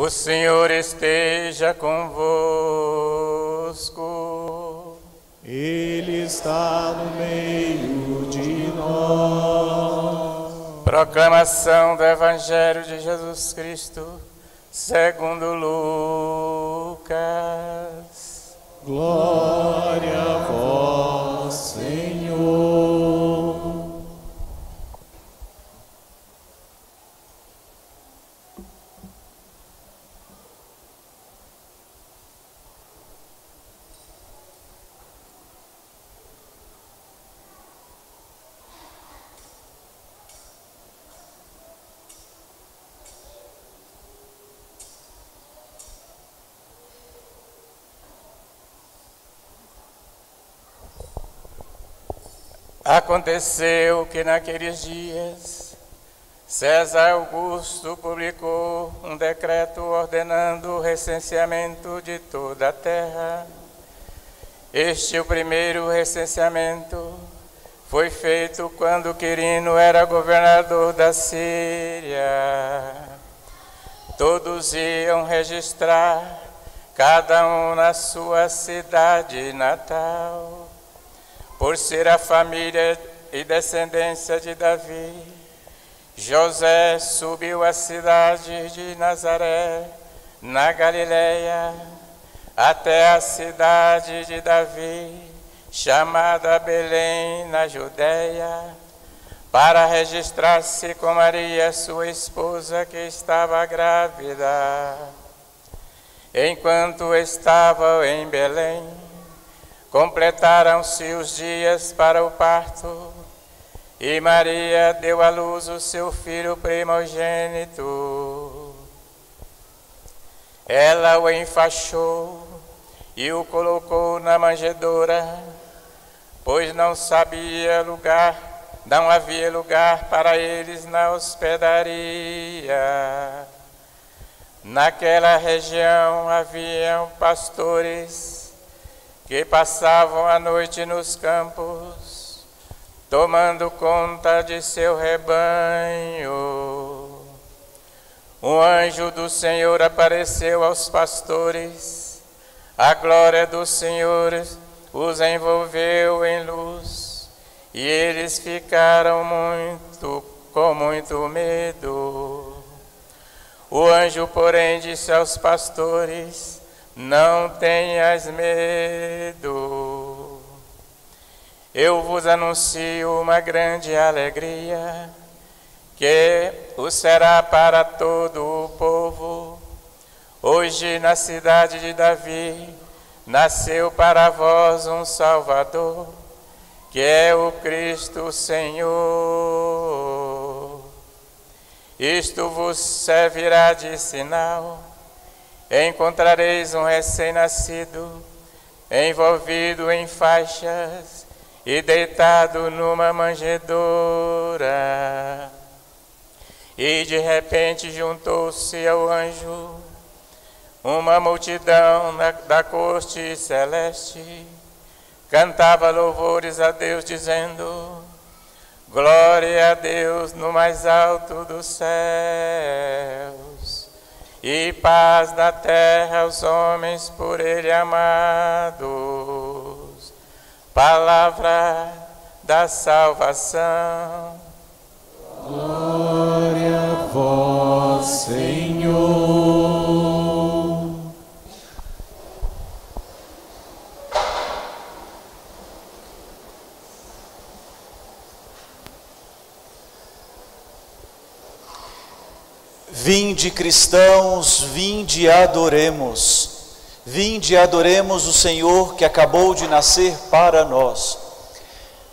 O Senhor esteja convosco. Ele está no meio de nós. Proclamação do Evangelho de Jesus Cristo, segundo Lucas. Glória a vós, Senhor. Aconteceu que naqueles dias César Augusto publicou um decreto ordenando o recenseamento de toda a terra. O primeiro recenseamento foi feito quando Quirino era governador da Síria. Todos iam registrar, cada um na sua cidade natal. Por ser a família e descendência de Davi, José subiu à cidade de Nazaré, na Galileia, até a cidade de Davi, chamada Belém, na Judéia, para registrar-se com Maria, sua esposa, que estava grávida. Enquanto estavam em Belém, completaram-se os dias para o parto, e Maria deu à luz o seu filho primogênito. Ela o enfaixou e o colocou na manjedoura, pois não havia lugar para eles na hospedaria. Naquela região haviam pastores que passavam a noite nos campos, tomando conta de seu rebanho. Um anjo do Senhor apareceu aos pastores, a glória do Senhor os envolveu em luz, e eles ficaram com muito medo. O anjo, porém, disse aos pastores: não tenhas medo. Eu vos anuncio uma grande alegria, que o será para todo o povo. Hoje, na cidade de Davi, nasceu para vós um Salvador, que é o Cristo Senhor. Isto vos servirá de sinal: encontrareis um recém-nascido, envolvido em faixas e deitado numa manjedoura. E de repente juntou-se ao anjo uma multidão da corte celeste, cantava louvores a Deus, dizendo: glória a Deus no mais alto dos céus, e paz na terra aos homens por ele amados. Palavra da salvação. Glória a vós, Senhor. Vinde, cristãos, vinde e adoremos. Vinde e adoremos o Senhor que acabou de nascer para nós.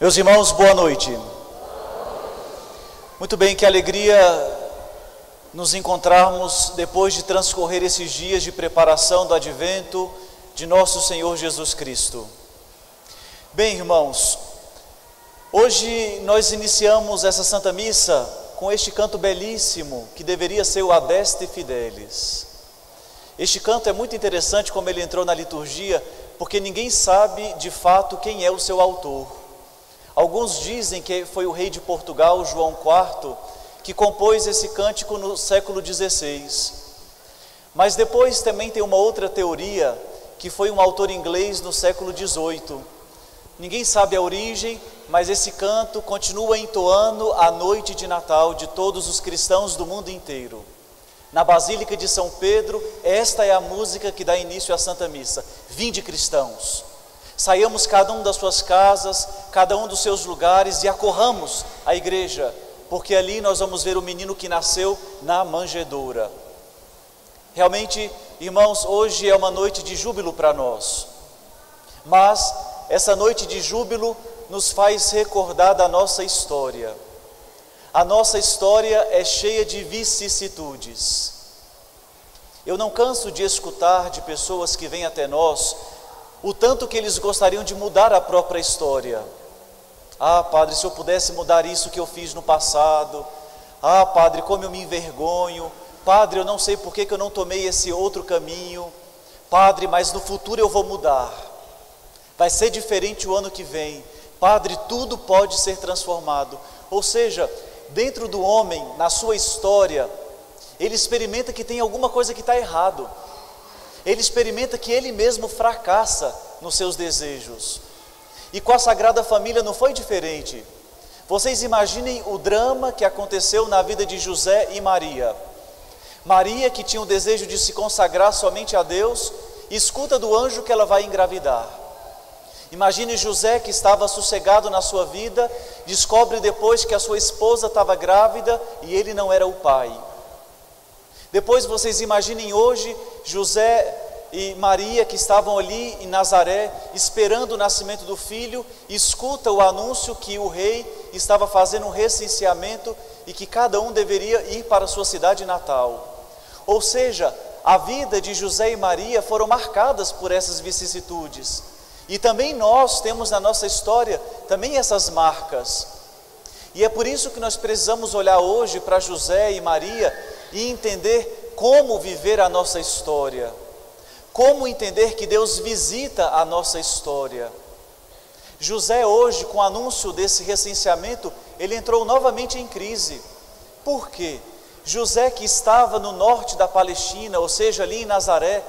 Meus irmãos, boa noite. Muito bem, que alegria nos encontrarmos depois de transcorrer esses dias de preparação do advento de nosso Senhor Jesus Cristo. Bem, irmãos, hoje nós iniciamos essa Santa Missa com este canto belíssimo, que deveria ser o Adeste Fidelis. Este canto é muito interessante como ele entrou na liturgia, porque ninguém sabe de fato quem é o seu autor. Alguns dizem que foi o rei de Portugal, João IV, que compôs esse cântico no século XVI. Mas depois também tem uma outra teoria, que foi um autor inglês no século XVIII. Ninguém sabe a origem, mas esse canto continua entoando a noite de Natal de todos os cristãos do mundo inteiro. Na Basílica de São Pedro, esta é a música que dá início à Santa Missa. Vinde, cristãos, saiamos cada um das suas casas, cada um dos seus lugares e acorramos a igreja, porque ali nós vamos ver o menino que nasceu na manjedoura. Realmente, irmãos, hoje é uma noite de júbilo para nós, mas essa noite de júbilo nos faz recordar da nossa história. A nossa história é cheia de vicissitudes. Eu não canso de escutar de pessoas que vêm até nós o tanto que eles gostariam de mudar a própria história. Ah, padre, se eu pudesse mudar isso que eu fiz no passado. Ah, padre, como eu me envergonho. Padre, eu não sei por que eu não tomei esse outro caminho. Padre, mas no futuro eu vou mudar. Vai ser diferente o ano que vem. Padre, tudo pode ser transformado. Ou seja, dentro do homem, na sua história, ele experimenta que tem alguma coisa que está errado. Ele experimenta que ele mesmo fracassa nos seus desejos. E com a Sagrada Família não foi diferente. Vocês imaginem o drama que aconteceu na vida de José e Maria. Maria, que tinha o desejo de se consagrar somente a Deus, escuta do anjo que ela vai engravidar. Imagine José, que estava sossegado na sua vida, descobre depois que a sua esposa estava grávida e ele não era o pai. Depois vocês imaginem hoje José e Maria, que estavam ali em Nazaré, esperando o nascimento do filho, escuta o anúncio que o rei estava fazendo um recenseamento e que cada um deveria ir para a sua cidade natal. Ou seja, a vida de José e Maria foram marcadas por essas vicissitudes. E também nós temos na nossa história também essas marcas. E é por isso que nós precisamos olhar hoje para José e Maria e entender como viver a nossa história. Como entender que Deus visita a nossa história. José hoje, com o anúncio desse recenseamento, ele entrou novamente em crise. Por quê? José, que estava no norte da Palestina, ou seja, ali em Nazaré,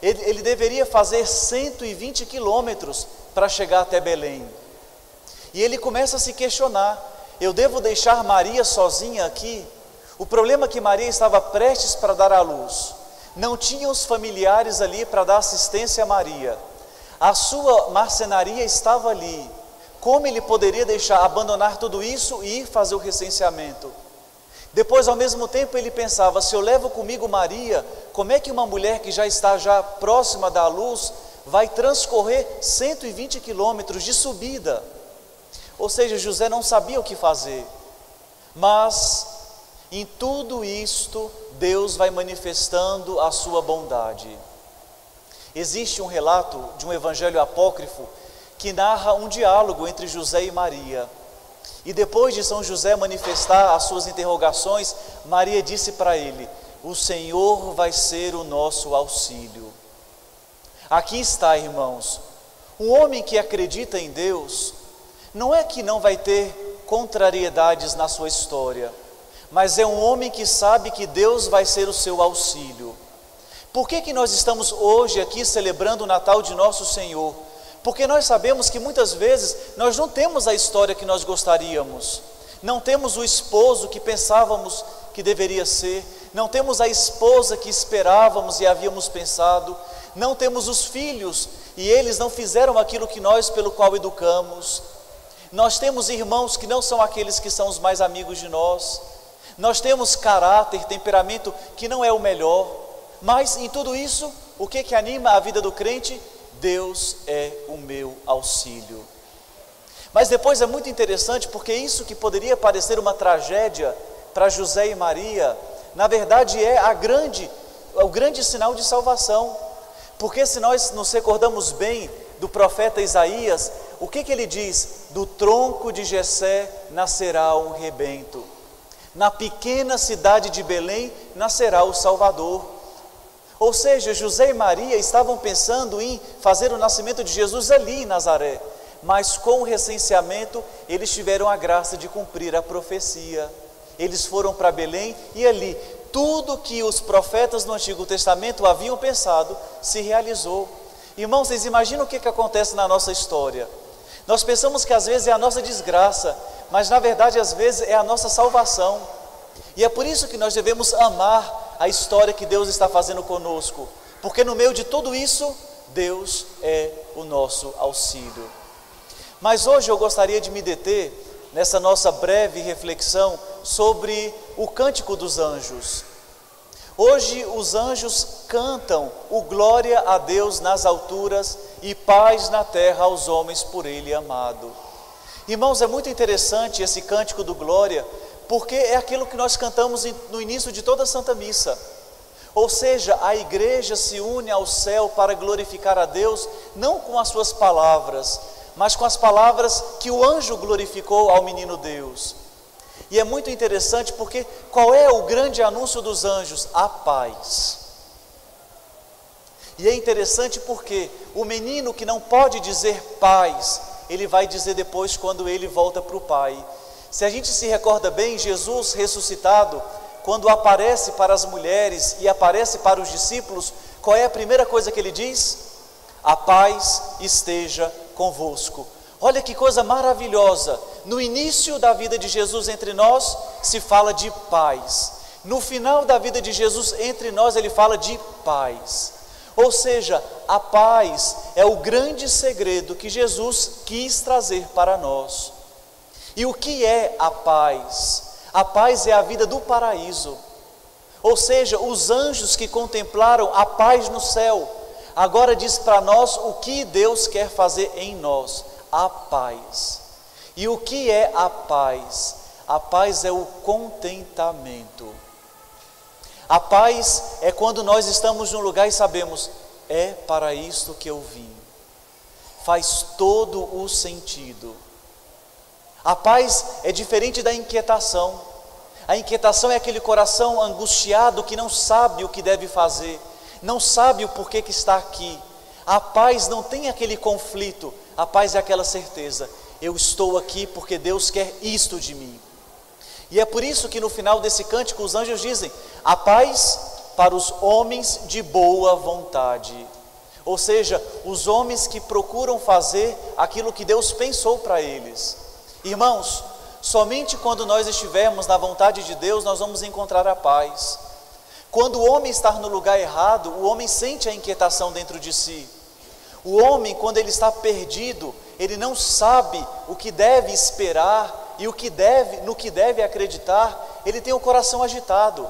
ele deveria fazer 120 quilômetros para chegar até Belém. E ele começa a se questionar: eu devo deixar Maria sozinha aqui? O problema é que Maria estava prestes para dar à luz. Não tinha os familiares ali para dar assistência a Maria. A sua marcenaria estava ali. Como ele poderia abandonar tudo isso e ir fazer o recenseamento? Depois, ao mesmo tempo, ele pensava: se eu levo comigo Maria, como é que uma mulher que já está próxima da luz vai transcorrer 120 quilômetros de subida? Ou seja, José não sabia o que fazer. Mas em tudo isto, Deus vai manifestando a sua bondade. Existe um relato de um evangelho apócrifo que narra um diálogo entre José e Maria. E depois de São José manifestar as suas interrogações, Maria disse para ele: o Senhor vai ser o nosso auxílio. Aqui está, irmãos, um homem que acredita em Deus, não é que não vai ter contrariedades na sua história, mas é um homem que sabe que Deus vai ser o seu auxílio. Por que nós estamos hoje aqui celebrando o Natal de nosso Senhor? Porque nós sabemos que muitas vezes nós não temos a história que nós gostaríamos, não temos o esposo que pensávamos que deveria ser, não temos a esposa que esperávamos e havíamos pensado, não temos os filhos e eles não fizeram aquilo que nós pelo qual educamos. Nós temos irmãos que não são aqueles que são os mais amigos de nós. Nós temos caráter, temperamento que não é o melhor. Mas em tudo isso, o que anima a vida do crente? Deus é o meu auxílio. Mas depois é muito interessante, porque isso que poderia parecer uma tragédia para José e Maria, na verdade é o grande sinal de salvação. Porque se nós nos recordamos bem do profeta Isaías, o que ele diz? Do tronco de Jessé nascerá um rebento. Na pequena cidade de Belém nascerá o Salvador. Ou seja, José e Maria estavam pensando em fazer o nascimento de Jesus ali em Nazaré, mas com o recenseamento eles tiveram a graça de cumprir a profecia. Eles foram para Belém e ali, tudo que os profetas no Antigo Testamento haviam pensado se realizou. Irmãos, vocês imaginam o que acontece na nossa história? Nós pensamos que às vezes é a nossa desgraça, mas na verdade às vezes é a nossa salvação. E é por isso que nós devemos amar a história que Deus está fazendo conosco, porque no meio de tudo isso, Deus é o nosso auxílio. Mas hoje eu gostaria de me deter nessa nossa breve reflexão sobre o Cântico dos Anjos. Hoje os anjos cantam o glória a Deus nas alturas e paz na terra aos homens por Ele amado. Irmãos, é muito interessante esse Cântico do Glória, porque é aquilo que nós cantamos no início de toda a Santa Missa. Ou seja, a igreja se une ao céu para glorificar a Deus, não com as suas palavras, mas com as palavras que o anjo glorificou ao menino Deus. E é muito interessante porque qual é o grande anúncio dos anjos? A paz. E é interessante porque o menino que não pode dizer paz, ele vai dizer depois quando ele volta para o Pai. Se a gente se recorda bem, Jesus ressuscitado, quando aparece para as mulheres e aparece para os discípulos, qual é a primeira coisa que ele diz? A paz esteja convosco. Olha que coisa maravilhosa, no início da vida de Jesus entre nós, se fala de paz. No final da vida de Jesus entre nós, ele fala de paz. Ou seja, a paz é o grande segredo que Jesus quis trazer para nós. E o que é a paz? A paz é a vida do paraíso. Ou seja, os anjos que contemplaram a paz no céu, agora diz para nós o que Deus quer fazer em nós, a paz. E o que é a paz? A paz é o contentamento. A paz é quando nós estamos num lugar e sabemos, é para isto que eu vim. Faz todo o sentido. A paz é diferente da inquietação. A inquietação é aquele coração angustiado que não sabe o que deve fazer, não sabe o porquê que está aqui. A paz não tem aquele conflito, a paz é aquela certeza, eu estou aqui porque Deus quer isto de mim. E é por isso que no final desse cântico os anjos dizem, a paz para os homens de boa vontade. Ou seja, os homens que procuram fazer aquilo que Deus pensou para eles. Irmãos, somente quando nós estivermos na vontade de Deus, nós vamos encontrar a paz. Quando o homem está no lugar errado, o homem sente a inquietação dentro de si. O homem, quando ele está perdido, ele não sabe o que deve esperar e no que deve acreditar, ele tem o coração agitado.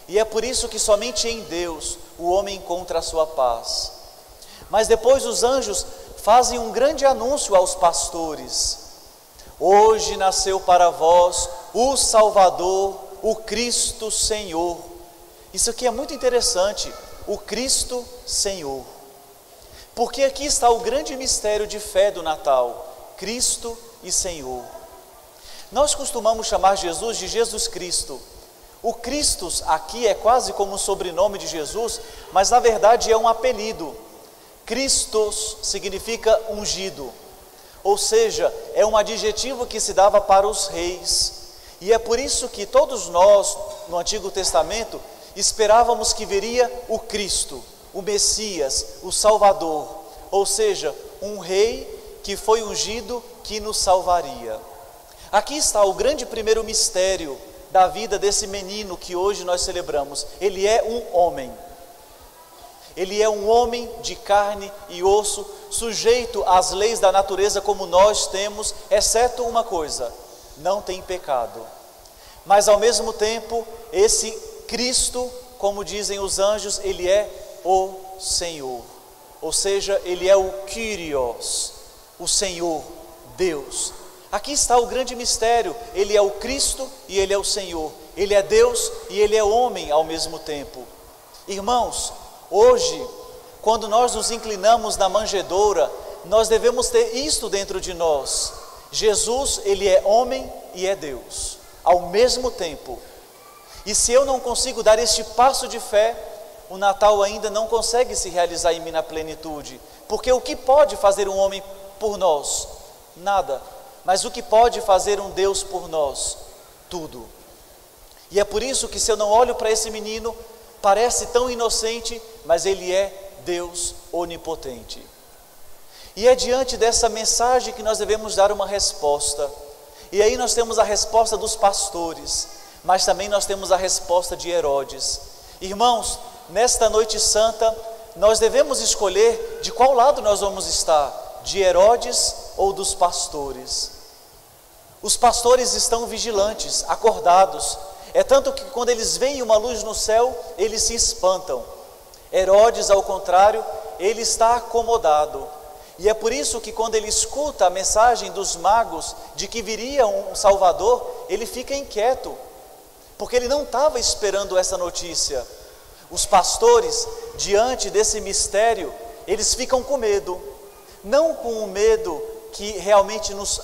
E é por isso que somente em Deus o homem encontra a sua paz. Mas depois os anjos fazem um grande anúncio aos pastores. Hoje nasceu para vós o Salvador, o Cristo Senhor. Isso aqui é muito interessante, o Cristo Senhor. Porque aqui está o grande mistério de fé do Natal, Cristo e Senhor. Nós costumamos chamar Jesus de Jesus Cristo. O Christus aqui é quase como um sobrenome de Jesus, mas na verdade é um apelido. Christos significa ungido. Ou seja, é um adjetivo que se dava para os reis. E é por isso que todos nós, no Antigo Testamento, esperávamos que viria o Cristo, o Messias, o Salvador. Ou seja, um rei que foi ungido, que nos salvaria. Aqui está o grande primeiro mistério da vida desse menino que hoje nós celebramos. Ele é um homem. Ele é um homem de carne e osso, sujeito às leis da natureza como nós temos, exceto uma coisa, não tem pecado. Mas ao mesmo tempo, esse Cristo, como dizem os anjos, ele é o Senhor. Ou seja, ele é o Kyrios, o Senhor, Deus. Aqui está o grande mistério, ele é o Cristo e ele é o Senhor. Ele é Deus e ele é homem ao mesmo tempo. Irmãos, hoje, quando nós nos inclinamos na manjedoura, nós devemos ter isto dentro de nós. Jesus, ele é homem e é Deus, ao mesmo tempo. E se eu não consigo dar este passo de fé, o Natal ainda não consegue se realizar em mim na plenitude. Porque o que pode fazer um homem por nós? Nada. Mas o que pode fazer um Deus por nós? Tudo. E é por isso que, se eu não olho para esse menino, parece tão inocente, mas ele é Deus onipotente. E é diante dessa mensagem que nós devemos dar uma resposta. E aí nós temos a resposta dos pastores, mas também nós temos a resposta de Herodes. Irmãos, nesta noite santa, nós devemos escolher de qual lado nós vamos estar, de Herodes ou dos pastores. Os pastores estão vigilantes, acordados. É tanto que quando eles veem uma luz no céu, eles se espantam. Herodes, ao contrário, ele está acomodado. E é por isso que quando ele escuta a mensagem dos magos de que viria um Salvador, ele fica inquieto, porque ele não estava esperando essa notícia. Os pastores, diante desse mistério, eles ficam com medo. Não com um medo que realmente nos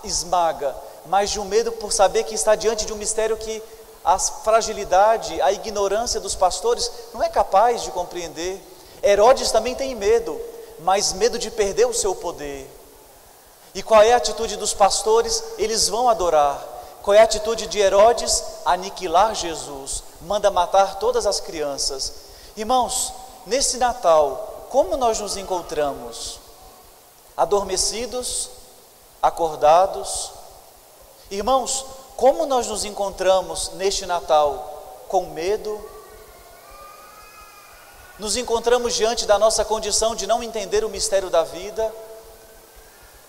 esmaga, mas de um medo por saber que está diante de um mistério que a fragilidade, a ignorância dos pastores não é capaz de compreender. Herodes também tem medo, mas medo de perder o seu poder. E qual é a atitude dos pastores? Eles vão adorar. Qual é a atitude de Herodes? Aniquilar Jesus, manda matar todas as crianças. Irmãos, nesse Natal, como nós nos encontramos? Adormecidos? Acordados? Irmãos, como nós nos encontramos neste Natal? Com medo? Nos encontramos diante da nossa condição de não entender o mistério da vida?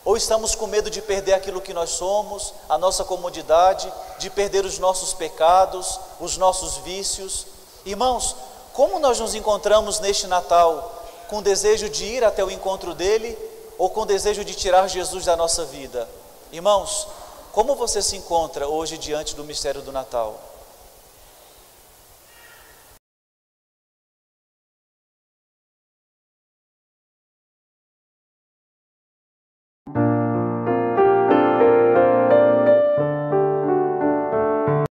Ou estamos com medo de perder aquilo que nós somos, a nossa comodidade, de perder os nossos pecados, os nossos vícios? Irmãos, como nós nos encontramos neste Natal? Com desejo de ir até o encontro dele ou com desejo de tirar Jesus da nossa vida? Irmãos, como você se encontra hoje diante do mistério do Natal?